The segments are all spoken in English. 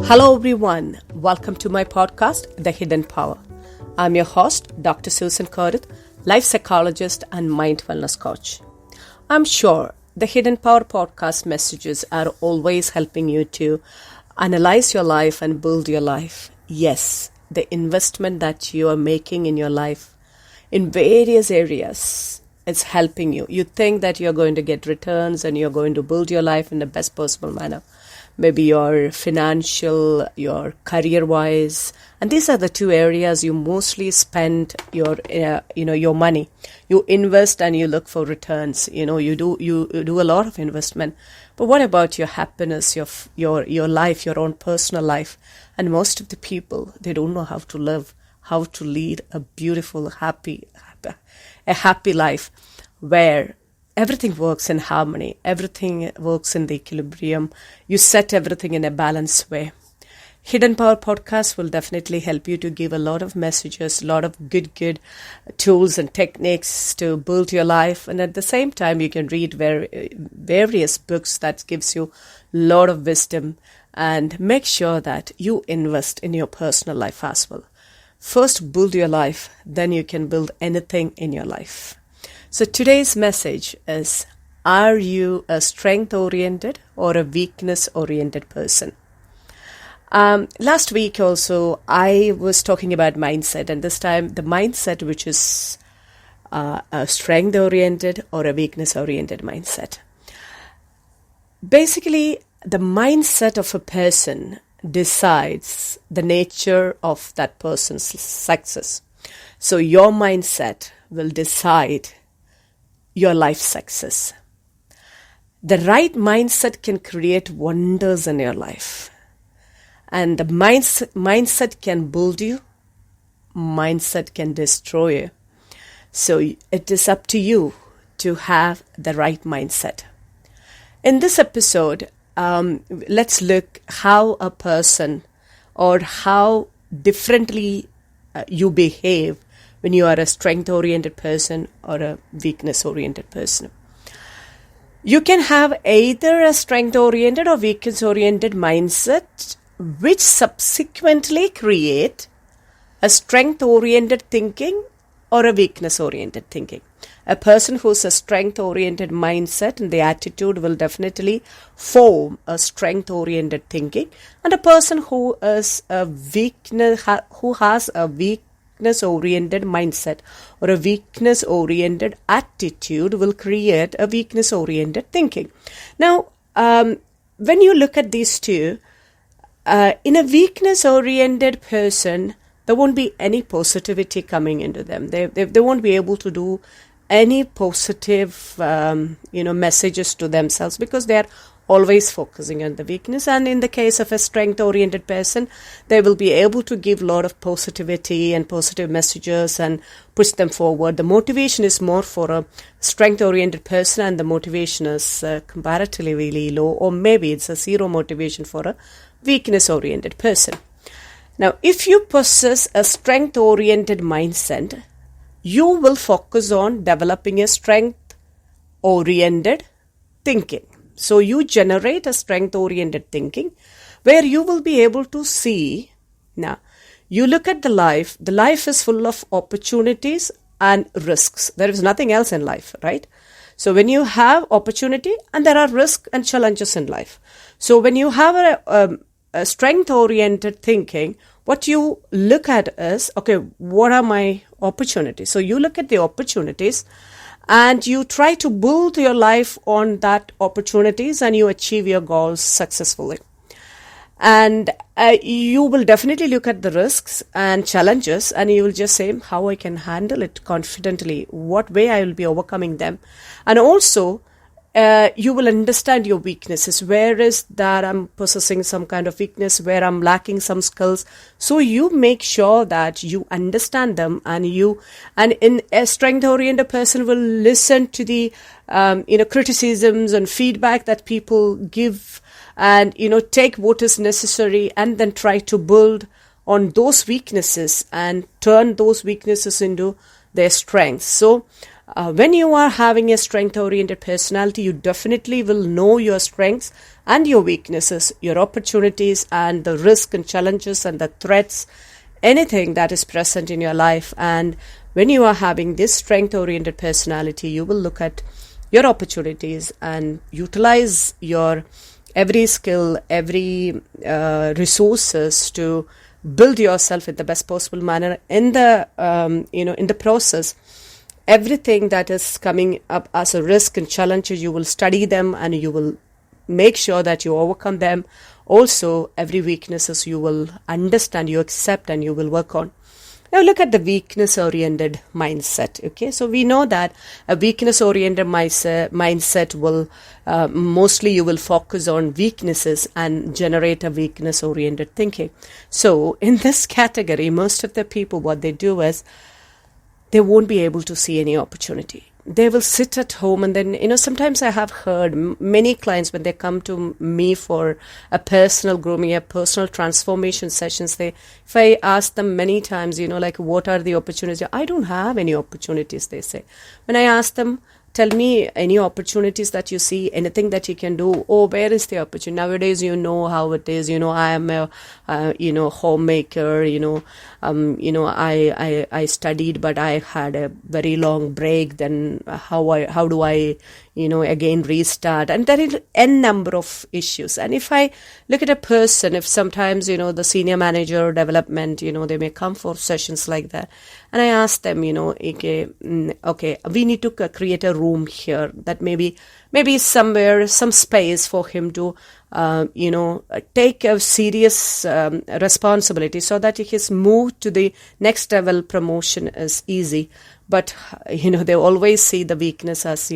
Hello everyone, welcome to my podcast, The Hidden Power. I'm your host, Dr. Susan Koruthu, life psychologist and mindfulness coach. I'm sure the Hidden Power podcast messages are always helping you to analyze your life and build your life. Yes, the investment that you are making in your life in various areas, it's helping you. You think that you're going to get returns and you're going to build your life in the best possible manner. Maybe your financial, your career-wise, and these are the two areas you mostly spend your money. You invest and you look for returns. You do a lot of investment. But what about your happiness, your life, your own personal life? And most of the people, they don't know how to live, how to lead a beautiful, happy life where everything works in harmony. Everything works in the equilibrium. You set everything in a balanced way. Hidden Power podcast will definitely help you to give a lot of messages, a lot of good tools and techniques to build your life. And at the same time, you can read various books that gives you a lot of wisdom and make sure that you invest in your personal life as well. First, build your life, then you can build anything in your life. So today's message is, are you a strength-oriented or a weakness-oriented person? Last week also, I was talking about mindset, and this time the mindset which is a strength-oriented or a weakness-oriented mindset. Basically, the mindset of a person decides the nature of that person's success. So your mindset will decide your life success. The right mindset can create wonders in your life. And the mindset can build you. Mindset can destroy you. So it is up to you to have the right mindset. In this episode, let's look how a person or how differently you behave when you are a strength-oriented person or a weakness-oriented person. You can have either a strength-oriented or weakness-oriented mindset, which subsequently create a strength-oriented thinking or a weakness-oriented thinking. A person who's a strength-oriented mindset and the attitude will definitely form a strength-oriented thinking, and a person who is a who has a weakness-oriented mindset or a weakness-oriented attitude will create a weakness-oriented thinking. Now, when you look at these two, in a weakness-oriented person, there won't be any positivity coming into them. They won't be able to do any positive, messages to themselves because they are always focusing on the weakness. And in the case of a strength-oriented person, they will be able to give a lot of positivity and positive messages and push them forward. The motivation is more for a strength-oriented person, and the motivation is comparatively really low, or maybe it's a zero motivation for a weakness-oriented person. Now, if you possess a strength-oriented mindset, you will focus on developing a strength-oriented thinking. So you generate a strength-oriented thinking where you will be able to see. Now, you look at the life is full of opportunities and risks. There is nothing else in life, right? So when you have opportunity, and there are risks and challenges in life. So when you have a strength-oriented thinking, what you look at is, okay, what are my opportunities? So you look at the opportunities and you try to build your life on that opportunities, and you achieve your goals successfully. And you will definitely look at the risks and challenges, and you will just say how I can handle it confidently, what way I will be overcoming them. And also, you will understand your weaknesses. Where is that I'm possessing some kind of weakness, where I'm lacking some skills. So you make sure that you understand them, and in a strength-oriented person will listen to the criticisms and feedback that people give, and take what is necessary, and then try to build on those weaknesses and turn those weaknesses into their strengths. So When you are having a strength-oriented personality, you definitely will know your strengths and your weaknesses, your opportunities and the risk and challenges and the threats, anything that is present in your life. And when you are having this strength-oriented personality, you will look at your opportunities and utilize your every skill, every resources to build yourself in the best possible manner. In the in the process, everything that is coming up as a risk and challenges, you will study them and you will make sure that you overcome them. Also, every weaknesses you will understand, you accept, and you will work on. Now look at the weakness-oriented mindset. Okay, so we know that a weakness-oriented mindset will mostly you will focus on weaknesses and generate a weakness-oriented thinking. So in this category, most of the people, what they do is they won't be able to see any opportunity. They will sit at home, and then, sometimes I have heard many clients when they come to me for a personal grooming, a personal transformation sessions, if I ask them many times, what are the opportunities? I don't have any opportunities, they say. When I ask them, tell me any opportunities that you see, anything that you can do. Oh, where is the opportunity? Nowadays, you know how it is. I am a, homemaker. I studied, but I had a very long break. Then how do I, again restart? And there is n number of issues. And if I look at a person, if sometimes, the senior manager development, they may come for sessions like that. And I ask them, okay, we need to create a room here that maybe somewhere, some space for him to, take a serious responsibility so that his move to the next level promotion is easy. But, they always see the weakness as,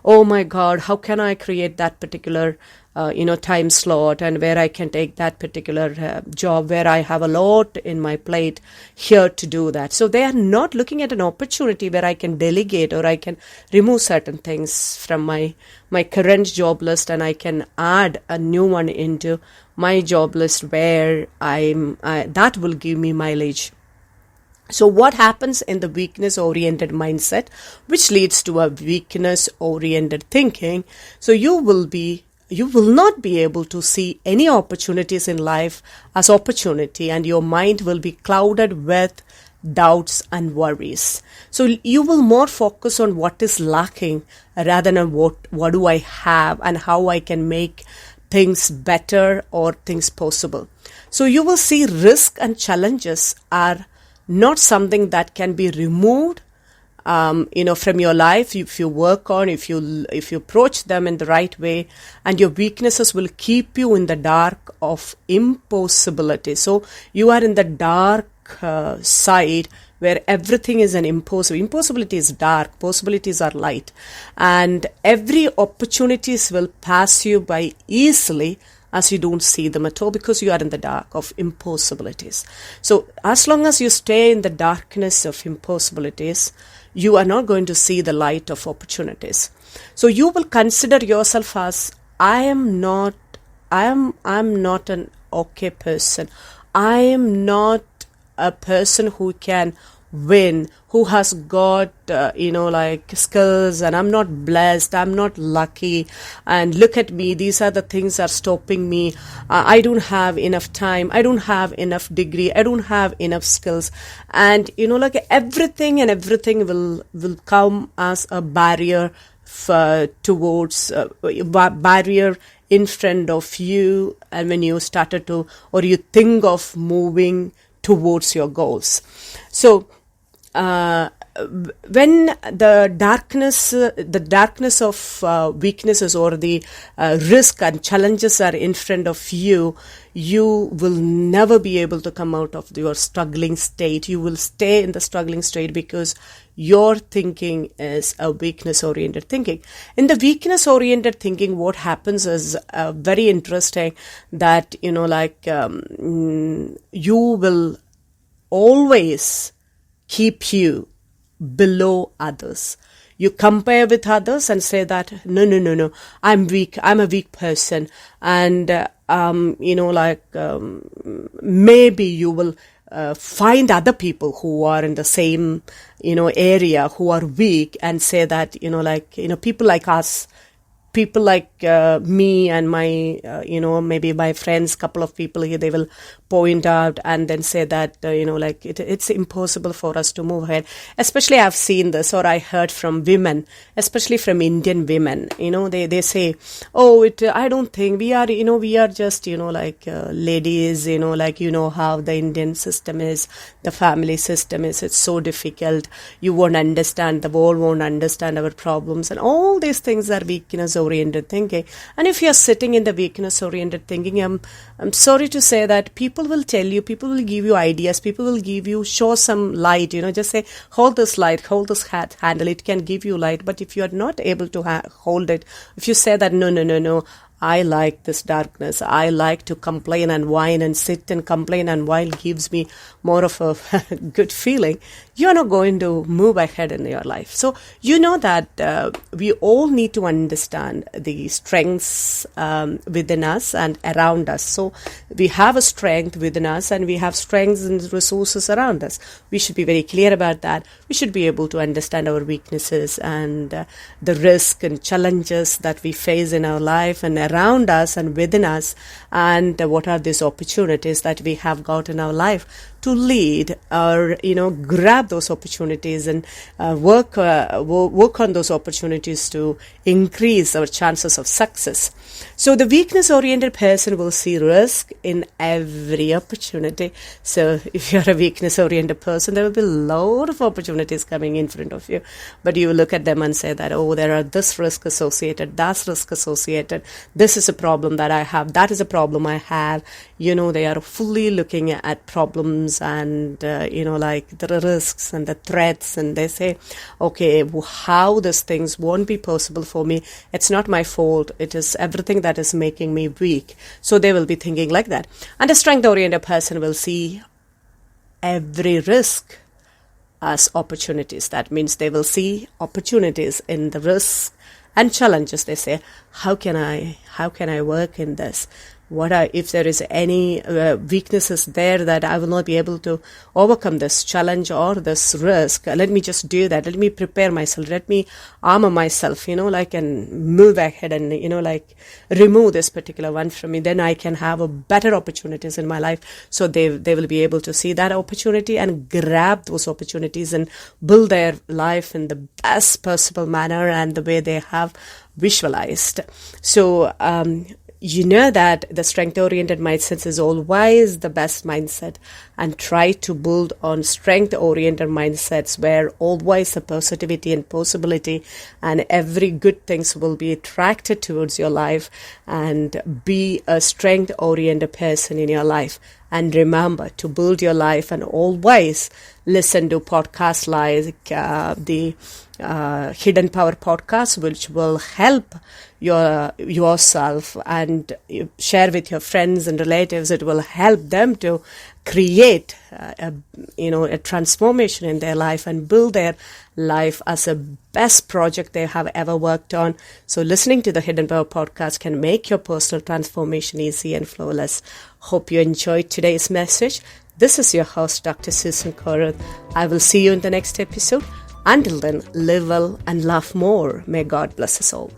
oh my God, how can I create that particular time slot, and where I can take that particular job where I have a lot in my plate here to do that. So they are not looking at an opportunity where I can delegate or I can remove certain things from my current job list, and I can add a new one into my job list where that will give me mileage. So what happens in the weakness-oriented mindset, which leads to a weakness-oriented thinking? So you will not be able to see any opportunities in life as opportunity, and your mind will be clouded with doubts and worries. So you will more focus on what is lacking rather than what do I have and how I can make things better or things possible. So you will see risk and challenges are not something that can be removed from your life if you work on, if you approach them in the right way, and your weaknesses will keep you in the dark of impossibility. So you are in the dark side where everything is an impossible. Impossibility is dark, possibilities are light, and every opportunities will pass you by easily as you don't see them at all because you are in the dark of impossibilities. So as long as you stay in the darkness of impossibilities, you are not going to see the light of opportunities. So you will consider yourself as, I'm not an okay person. I am not a person who can win, who has got, skills, and I'm not blessed, I'm not lucky, and look at me, these are the things that are stopping me. I don't have enough time, I don't have enough degree, I don't have enough skills. And, everything will come as a barrier towards, barrier in front of you, and when you started to, or you think of moving towards your goals. So, when the darkness of weaknesses or the risk and challenges are in front of you, you will never be able to come out of your struggling state. You will stay in the struggling state because your thinking is a weakness-oriented thinking. In the weakness-oriented thinking, what happens is very interesting that, you will always keep you below others. You compare with others and say that, no, I'm weak, I'm a weak person. And, maybe you will find other people who are in the same, area, who are weak, and say that, people like us, people like me and my, maybe my friends, couple of people here, they will point out and then say that, it's impossible for us to move ahead. Especially I've seen this, or I heard from women, especially from Indian women, they say, I don't think we are just, ladies, how the Indian system is, the family system is, it's so difficult. You won't understand, the world won't understand our problems, and all these things are weakness-oriented thinking. And if you're sitting in the weakness-oriented thinking, I'm sorry to say that people will tell you, people will give you ideas, people will show some light, just say, hold this light, hold this handle, it can give you light. But if you are not able to hold it, if you say that, no, I like this darkness, I like to complain and whine, and sit and complain and whine gives me more of a good feeling, you're not going to move ahead in your life. So that we all need to understand the strengths within us and around us. So we have a strength within us, and we have strengths and resources around us. We should be very clear about that. We should be able to understand our weaknesses and the risk and challenges that we face in our life and around us and within us, and what are these opportunities that we have got in our life to lead or grab those opportunities and work on those opportunities to increase our chances of success. So the weakness-oriented person will see risk in every opportunity. So if you're a weakness-oriented person, there will be a lot of opportunities coming in front of you, but you will look at them and say that, there are this risk associated, that's risk associated, this is a problem that I have, that is a problem I have. They are fully looking at problems and, the risks and the threats, and they say, okay, how these things won't be possible for me. It's not my fault. It is everything that is making me weak. So they will be thinking like that. And a strength-oriented person will see every risk as opportunities. That means they will see opportunities in the risks and challenges. They say, how can I work in this? If there is any weaknesses there that I will not be able to overcome this challenge or this risk, let me just do that. Let me prepare myself. Let me armor myself, and move ahead and, remove this particular one from me. Then I can have a better opportunities in my life. So they will be able to see that opportunity and grab those opportunities and build their life in the best possible manner and the way they have visualized. So, that the strength-oriented mindset is always the best mindset, and try to build on strength-oriented mindsets where always the positivity and possibility and every good things will be attracted towards your life, and be a strength-oriented person in your life. And remember to build your life and always listen to podcasts like the Hidden Power podcast, which will help yourself and share with your friends and relatives. It will help them to create a transformation in their life and build their life as a best project they have ever worked on. So listening to the Hidden Power podcast can make your personal transformation easy and flawless. Hope you enjoyed today's message. This is your host, Dr. Susan Koruthu. I will see you in the next episode. Until then, live well and laugh more. May God bless us all.